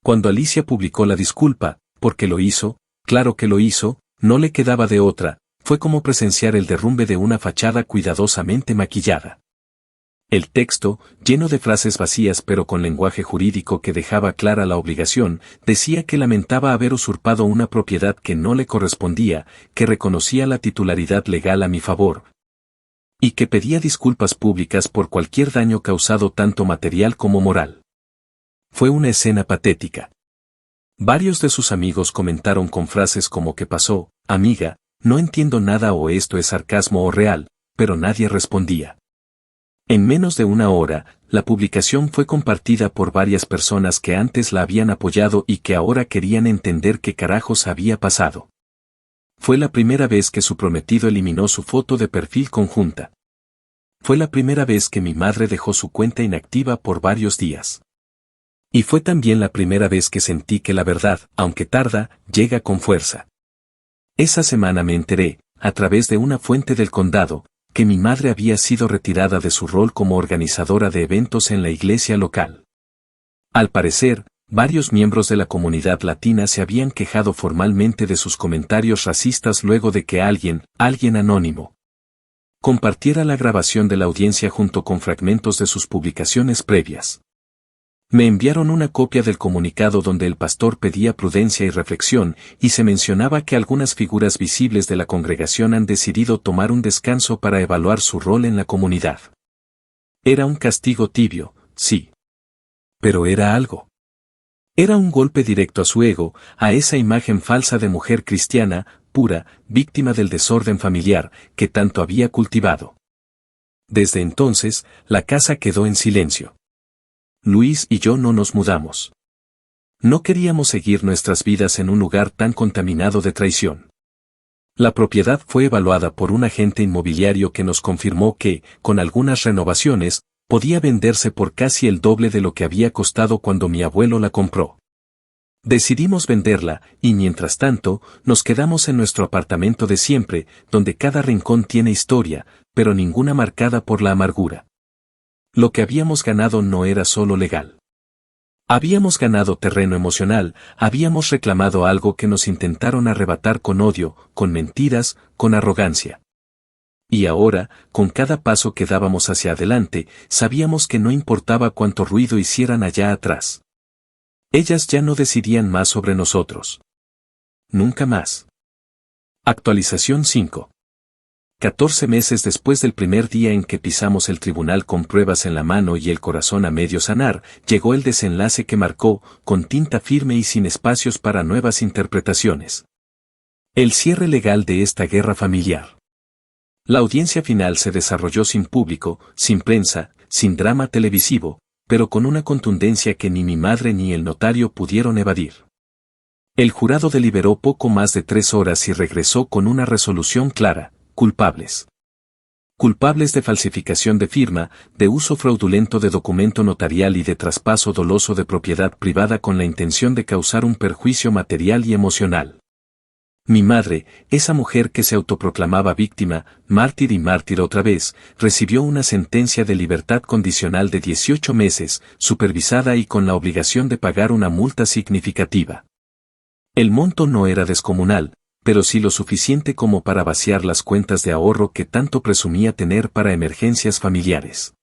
Speaker 1: Cuando Alicia publicó la disculpa, porque lo hizo, claro que lo hizo, no le quedaba de otra, fue como presenciar el derrumbe de una fachada cuidadosamente maquillada. El texto, lleno de frases vacías pero con lenguaje jurídico que dejaba clara la obligación, decía que lamentaba haber usurpado una propiedad que no le correspondía, que reconocía la titularidad legal a mi favor. Y que pedía disculpas públicas por cualquier daño causado tanto material como moral. Fue una escena patética. Varios de sus amigos comentaron con frases como ¿qué pasó, amiga? No entiendo nada o esto es sarcasmo o real, pero nadie respondía. En menos de una hora, la publicación fue compartida por varias personas que antes la habían apoyado y que ahora querían entender qué carajos había pasado. Fue la primera vez que su prometido eliminó su foto de perfil conjunta. Fue la primera vez que mi madre dejó su cuenta inactiva por varios días. Y fue también la primera vez que sentí que la verdad, aunque tarda, llega con fuerza. Esa semana me enteré, a través de una fuente del condado, que mi madre había sido retirada de su rol como organizadora de eventos en la iglesia local. Al parecer, varios miembros de la comunidad latina se habían quejado formalmente de sus comentarios racistas luego de que alguien anónimo, compartiera la grabación de la audiencia junto con fragmentos de sus publicaciones previas. Me enviaron una copia del comunicado donde el pastor pedía prudencia y reflexión, y se mencionaba que algunas figuras visibles de la congregación han decidido tomar un descanso para evaluar su rol en la comunidad. Era un castigo tibio, sí. Pero era algo. Era un golpe directo a su ego, a esa imagen falsa de mujer cristiana, pura, víctima del desorden familiar, que tanto había cultivado. Desde entonces, la casa quedó en silencio. Luis y yo no nos mudamos. No queríamos seguir nuestras vidas en un lugar tan contaminado de traición. La propiedad fue evaluada por un agente inmobiliario que nos confirmó que, con algunas renovaciones, podía venderse por casi el doble de lo que había costado cuando mi abuelo la compró. Decidimos venderla, y mientras tanto, nos quedamos en nuestro apartamento de siempre, donde cada rincón tiene historia, pero ninguna marcada por la amargura. Lo que habíamos ganado no era solo legal. Habíamos ganado terreno emocional, habíamos reclamado algo que nos intentaron arrebatar con odio, con mentiras, con arrogancia. Y ahora, con cada paso que dábamos hacia adelante, sabíamos que no importaba cuánto ruido hicieran allá atrás. Ellas ya no decidían más sobre nosotros. Nunca más. Actualización 5. 14 meses después del primer día en que pisamos el tribunal con pruebas en la mano y el corazón a medio sanar, llegó el desenlace que marcó, con tinta firme y sin espacios para nuevas interpretaciones, el cierre legal de esta guerra familiar. La audiencia final se desarrolló sin público, sin prensa, sin drama televisivo, pero con una contundencia que ni mi madre ni el notario pudieron evadir. El jurado deliberó poco más de 3 horas y regresó con una resolución clara: culpables. Culpables de falsificación de firma, de uso fraudulento de documento notarial y de traspaso doloso de propiedad privada con la intención de causar un perjuicio material y emocional. Mi madre, esa mujer que se autoproclamaba víctima, mártir y mártir otra vez, recibió una sentencia de libertad condicional de 18 meses, supervisada y con la obligación de pagar una multa significativa. El monto no era descomunal, pero sí lo suficiente como para vaciar las cuentas de ahorro que tanto presumía tener para emergencias familiares.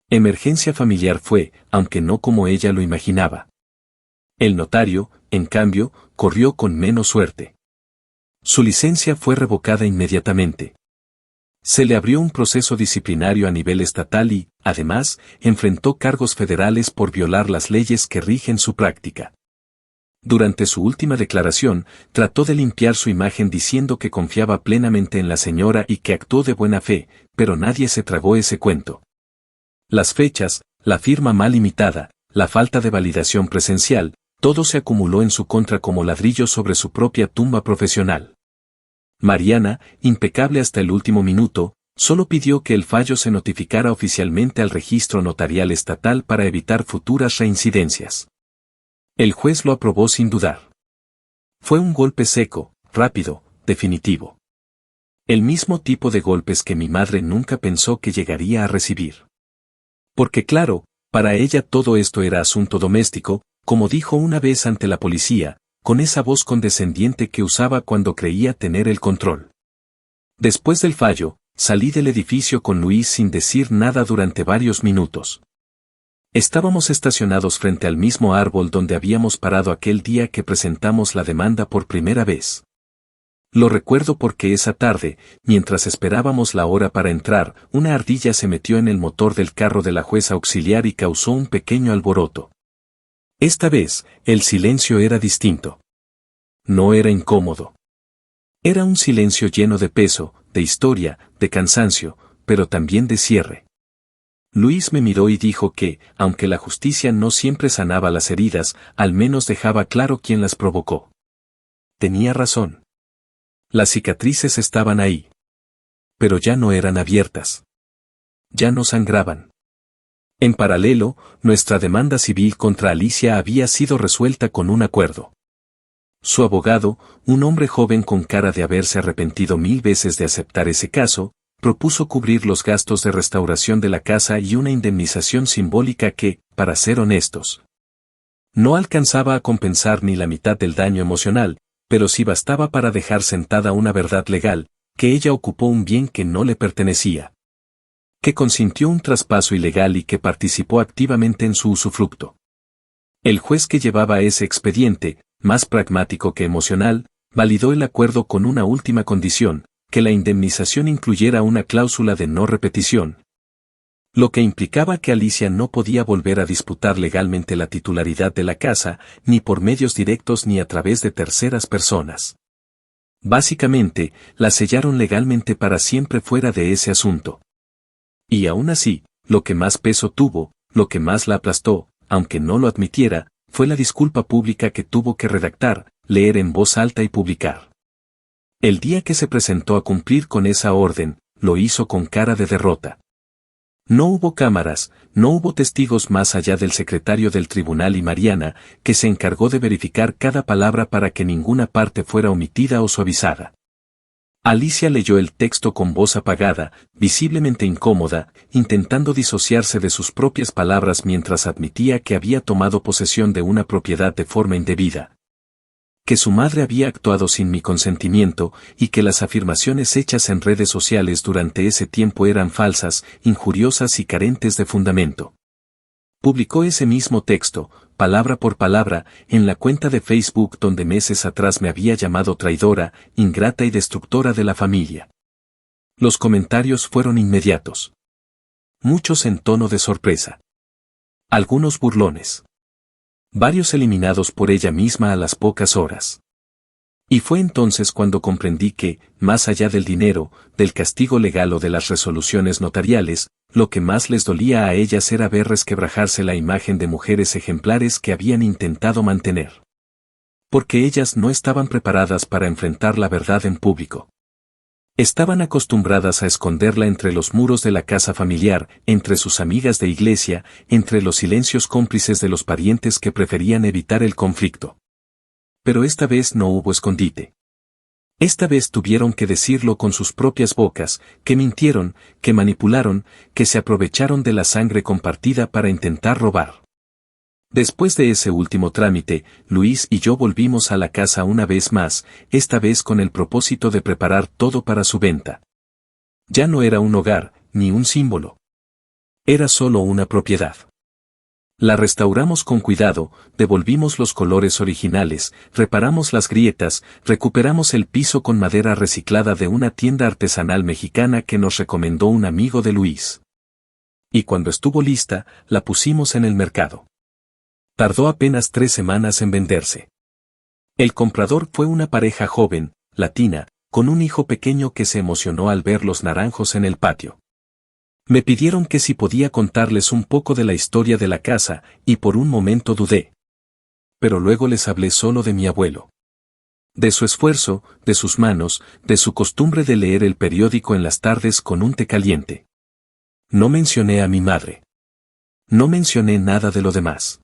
Speaker 1: Emergencia familiar fue, aunque no como ella lo imaginaba. El notario, en cambio, corrió con menos suerte. Su licencia fue revocada inmediatamente. Se le abrió un proceso disciplinario a nivel estatal y, además, enfrentó cargos federales por violar las leyes que rigen su práctica. Durante su última declaración, trató de limpiar su imagen diciendo que confiaba plenamente en la señora y que actuó de buena fe, pero nadie se tragó ese cuento. Las fechas, la firma mal imitada, la falta de validación presencial, todo se acumuló en su contra como ladrillos sobre su propia tumba profesional. Mariana, impecable hasta el último minuto, solo pidió que el fallo se notificara oficialmente al registro notarial estatal para evitar futuras reincidencias. El juez lo aprobó sin dudar. Fue un golpe seco, rápido, definitivo. El mismo tipo de golpes que mi madre nunca pensó que llegaría a recibir. Porque claro, para ella todo esto era asunto doméstico, como dijo una vez ante la policía, con esa voz condescendiente que usaba cuando creía tener el control. Después del fallo, salí del edificio con Luis sin decir nada durante varios minutos. Estábamos estacionados frente al mismo árbol donde habíamos parado aquel día que presentamos la demanda por primera vez. Lo recuerdo porque esa tarde, mientras esperábamos la hora para entrar, una ardilla se metió en el motor del carro de la jueza auxiliar y causó un pequeño alboroto. Esta vez, el silencio era distinto. No era incómodo. Era un silencio lleno de peso, de historia, de cansancio, pero también de cierre. Luis me miró y dijo que, aunque la justicia no siempre sanaba las heridas, al menos dejaba claro quién las provocó. Tenía razón. Las cicatrices estaban ahí. Pero ya no eran abiertas. Ya no sangraban. En paralelo, nuestra demanda civil contra Alicia había sido resuelta con un acuerdo. Su abogado, un hombre joven con cara de haberse arrepentido 1000 veces de aceptar ese caso, propuso cubrir los gastos de restauración de la casa y una indemnización simbólica que, para ser honestos, no alcanzaba a compensar ni la mitad del daño emocional, pero sí bastaba para dejar sentada una verdad legal, que ella ocupó un bien que no le pertenecía, que consintió un traspaso ilegal y que participó activamente en su usufructo. El juez que llevaba ese expediente, más pragmático que emocional, validó el acuerdo con una última condición, que la indemnización incluyera una cláusula de no repetición, lo que implicaba que Alicia no podía volver a disputar legalmente la titularidad de la casa, ni por medios directos ni a través de terceras personas. Básicamente, la sellaron legalmente para siempre fuera de ese asunto. Y aún así, lo que más peso tuvo, lo que más la aplastó, aunque no lo admitiera, fue la disculpa pública que tuvo que redactar, leer en voz alta y publicar. El día que se presentó a cumplir con esa orden, lo hizo con cara de derrota. No hubo cámaras, no hubo testigos más allá del secretario del tribunal y Mariana, que se encargó de verificar cada palabra para que ninguna parte fuera omitida o suavizada. Alicia leyó el texto con voz apagada, visiblemente incómoda, intentando disociarse de sus propias palabras mientras admitía que había tomado posesión de una propiedad de forma indebida, que su madre había actuado sin mi consentimiento y que las afirmaciones hechas en redes sociales durante ese tiempo eran falsas, injuriosas y carentes de fundamento. Publicó ese mismo texto, palabra por palabra, en la cuenta de Facebook donde meses atrás me había llamado traidora, ingrata y destructora de la familia. Los comentarios fueron inmediatos. Muchos en tono de sorpresa. Algunos burlones. Varios eliminados por ella misma a las pocas horas. Y fue entonces cuando comprendí que, más allá del dinero, del castigo legal o de las resoluciones notariales, lo que más les dolía a ellas era ver resquebrajarse la imagen de mujeres ejemplares que habían intentado mantener. Porque ellas no estaban preparadas para enfrentar la verdad en público. Estaban acostumbradas a esconderla entre los muros de la casa familiar, entre sus amigas de iglesia, entre los silencios cómplices de los parientes que preferían evitar el conflicto. Pero esta vez no hubo escondite. Esta vez tuvieron que decirlo con sus propias bocas, que mintieron, que manipularon, que se aprovecharon de la sangre compartida para intentar robar. Después de ese último trámite, Luis y yo volvimos a la casa una vez más, esta vez con el propósito de preparar todo para su venta. Ya no era un hogar, ni un símbolo. Era solo una propiedad. La restauramos con cuidado, devolvimos los colores originales, reparamos las grietas, recuperamos el piso con madera reciclada de una tienda artesanal mexicana que nos recomendó un amigo de Luis. Y cuando estuvo lista, la pusimos en el mercado. Tardó apenas 3 semanas en venderse. El comprador fue una pareja joven, latina, con un hijo pequeño que se emocionó al ver los naranjos en el patio. Me pidieron que si podía contarles un poco de la historia de la casa, y por un momento dudé. Pero luego les hablé solo de mi abuelo. De su esfuerzo, de sus manos, de su costumbre de leer el periódico en las tardes con un té caliente. No mencioné a mi madre. No mencioné nada de lo demás.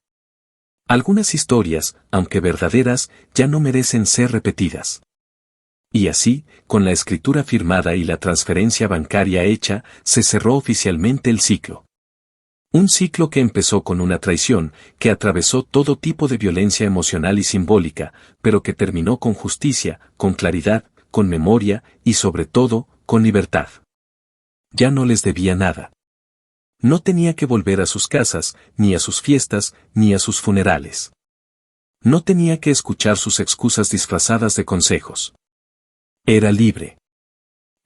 Speaker 1: Algunas historias, aunque verdaderas, ya no merecen ser repetidas. Y así, con la escritura firmada y la transferencia bancaria hecha, se cerró oficialmente el ciclo. Un ciclo que empezó con una traición, que atravesó todo tipo de violencia emocional y simbólica, pero que terminó con justicia, con claridad, con memoria y sobre todo, con libertad. Ya no les debía nada. No tenía que volver a sus casas, ni a sus fiestas, ni a sus funerales. No tenía que escuchar sus excusas disfrazadas de consejos. Era libre.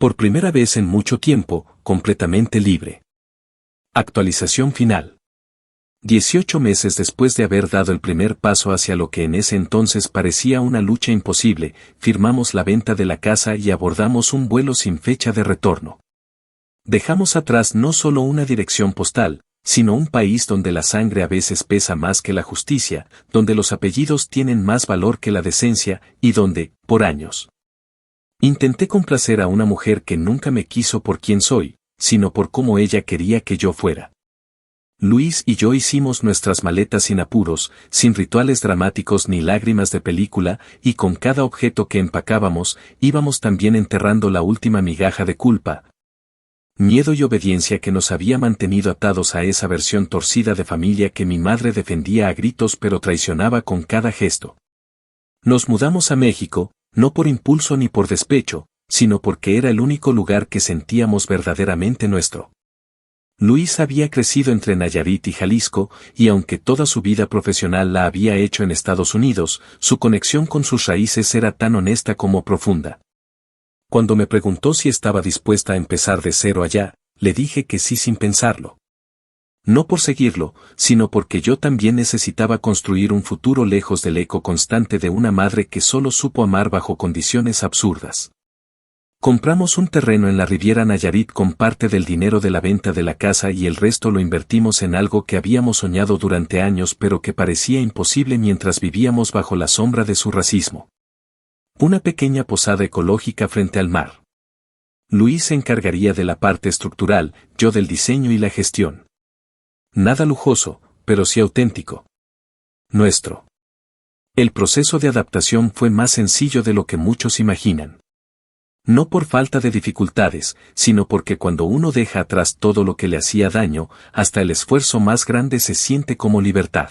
Speaker 1: Por primera vez en mucho tiempo, completamente libre. Actualización final. 18 meses después de haber dado el primer paso hacia lo que en ese entonces parecía una lucha imposible, firmamos la venta de la casa y abordamos un vuelo sin fecha de retorno. Dejamos atrás no solo una dirección postal, sino un país donde la sangre a veces pesa más que la justicia, donde los apellidos tienen más valor que la decencia, y donde, por años, intenté complacer a una mujer que nunca me quiso por quien soy, sino por cómo ella quería que yo fuera. Luis y yo hicimos nuestras maletas sin apuros, sin rituales dramáticos ni lágrimas de película, y con cada objeto que empacábamos, íbamos también enterrando la última migaja de culpa, miedo y obediencia que nos había mantenido atados a esa versión torcida de familia que mi madre defendía a gritos pero traicionaba con cada gesto. Nos mudamos a México, no por impulso ni por despecho, sino porque era el único lugar que sentíamos verdaderamente nuestro. Luis había crecido entre Nayarit y Jalisco, y aunque toda su vida profesional la había hecho en Estados Unidos, su conexión con sus raíces era tan honesta como profunda. Cuando me preguntó si estaba dispuesta a empezar de cero allá, le dije que sí sin pensarlo. No por seguirlo, sino porque yo también necesitaba construir un futuro lejos del eco constante de una madre que solo supo amar bajo condiciones absurdas. Compramos un terreno en la Riviera Nayarit con parte del dinero de la venta de la casa y el resto lo invertimos en algo que habíamos soñado durante años pero que parecía imposible mientras vivíamos bajo la sombra de su racismo. Una pequeña posada ecológica frente al mar. Luis se encargaría de la parte estructural, yo del diseño y la gestión. Nada lujoso, pero sí auténtico. Nuestro. El proceso de adaptación fue más sencillo de lo que muchos imaginan. No por falta de dificultades, sino porque cuando uno deja atrás todo lo que le hacía daño, hasta el esfuerzo más grande se siente como libertad.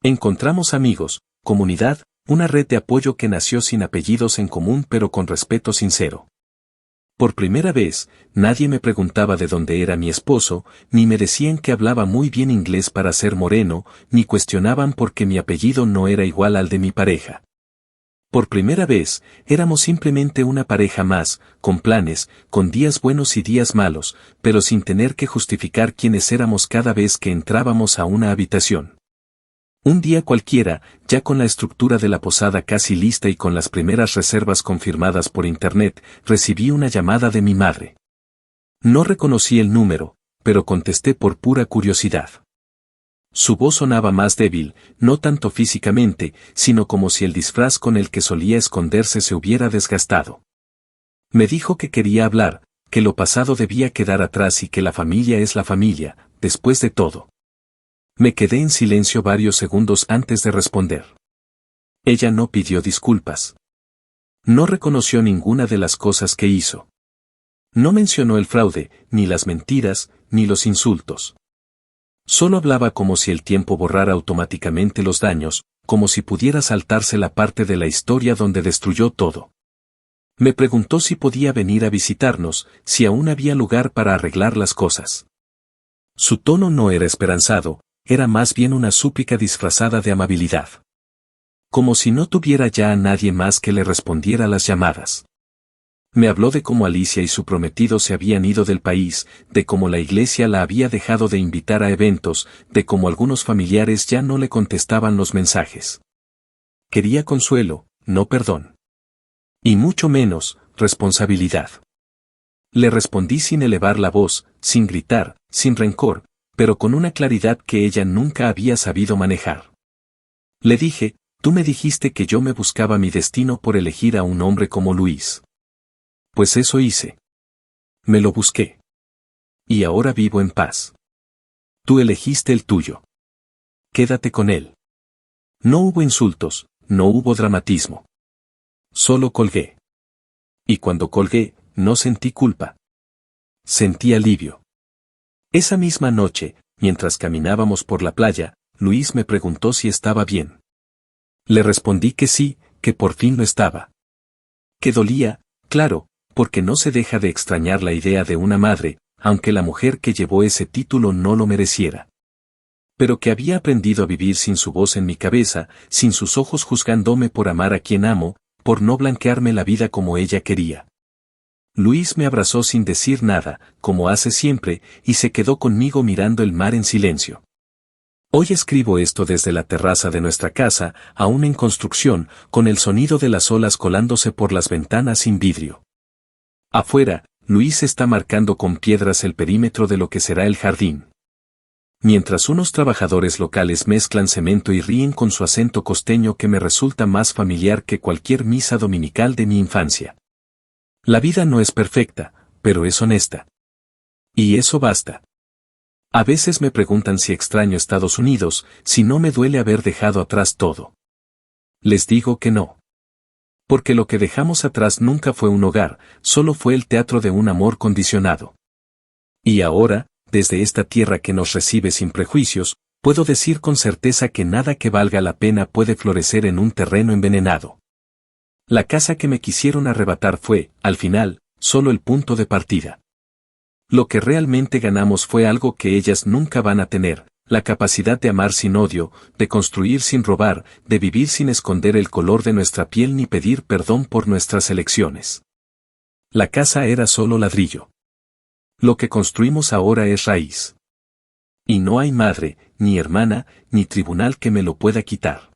Speaker 1: Encontramos amigos, comunidad, una red de apoyo que nació sin apellidos en común pero con respeto sincero. Por primera vez, nadie me preguntaba de dónde era mi esposo, ni me decían que hablaba muy bien inglés para ser moreno, ni cuestionaban por qué mi apellido no era igual al de mi pareja. Por primera vez, éramos simplemente una pareja más, con planes, con días buenos y días malos, pero sin tener que justificar quiénes éramos cada vez que entrábamos a una habitación. Un día cualquiera, ya con la estructura de la posada casi lista y con las primeras reservas confirmadas por internet, recibí una llamada de mi madre. No reconocí el número, pero contesté por pura curiosidad. Su voz sonaba más débil, no tanto físicamente, sino como si el disfraz con el que solía esconderse se hubiera desgastado. Me dijo que quería hablar, que lo pasado debía quedar atrás y que la familia es la familia, después de todo. Me quedé en silencio varios segundos antes de responder. Ella no pidió disculpas. No reconoció ninguna de las cosas que hizo. No mencionó el fraude, ni las mentiras, ni los insultos. Solo hablaba como si el tiempo borrara automáticamente los daños, como si pudiera saltarse la parte de la historia donde destruyó todo. Me preguntó si podía venir a visitarnos, si aún había lugar para arreglar las cosas. Su tono no era esperanzado, era más bien una súplica disfrazada de amabilidad. Como si no tuviera ya a nadie más que le respondiera las llamadas. Me habló de cómo Alicia y su prometido se habían ido del país, de cómo la iglesia la había dejado de invitar a eventos, de cómo algunos familiares ya no le contestaban los mensajes. Quería consuelo, no perdón. Y mucho menos, responsabilidad. Le respondí sin elevar la voz, sin gritar, sin rencor, pero con una claridad que ella nunca había sabido manejar. Le dije, tú me dijiste que yo me buscaba mi destino por elegir a un hombre como Luis. Pues eso hice. Me lo busqué. Y ahora vivo en paz. Tú elegiste el tuyo. Quédate con él. No hubo insultos, no hubo dramatismo. Solo colgué. Y cuando colgué, no sentí culpa. Sentí alivio. Esa misma noche, mientras caminábamos por la playa, Luis me preguntó si estaba bien. Le respondí que sí, que por fin lo estaba. Que dolía, claro, porque no se deja de extrañar la idea de una madre, aunque la mujer que llevó ese título no lo mereciera. Pero que había aprendido a vivir sin su voz en mi cabeza, sin sus ojos juzgándome por amar a quien amo, por no blanquearme la vida como ella quería. Luis me abrazó sin decir nada, como hace siempre, y se quedó conmigo mirando el mar en silencio. Hoy escribo esto desde la terraza de nuestra casa, aún en construcción, con el sonido de las olas colándose por las ventanas sin vidrio. Afuera, Luis está marcando con piedras el perímetro de lo que será el jardín. Mientras unos trabajadores locales mezclan cemento y ríen con su acento costeño que me resulta más familiar que cualquier misa dominical de mi infancia. La vida no es perfecta, pero es honesta. Y eso basta. A veces me preguntan si extraño Estados Unidos, si no me duele haber dejado atrás todo. Les digo que no. Porque lo que dejamos atrás nunca fue un hogar, solo fue el teatro de un amor condicionado. Y ahora, desde esta tierra que nos recibe sin prejuicios, puedo decir con certeza que nada que valga la pena puede florecer en un terreno envenenado. La casa que me quisieron arrebatar fue, al final, solo el punto de partida. Lo que realmente ganamos fue algo que ellas nunca van a tener, la capacidad de amar sin odio, de construir sin robar, de vivir sin esconder el color de nuestra piel ni pedir perdón por nuestras elecciones. La casa era solo ladrillo. Lo que construimos ahora es raíz. Y no hay madre, ni hermana, ni tribunal que me lo pueda quitar.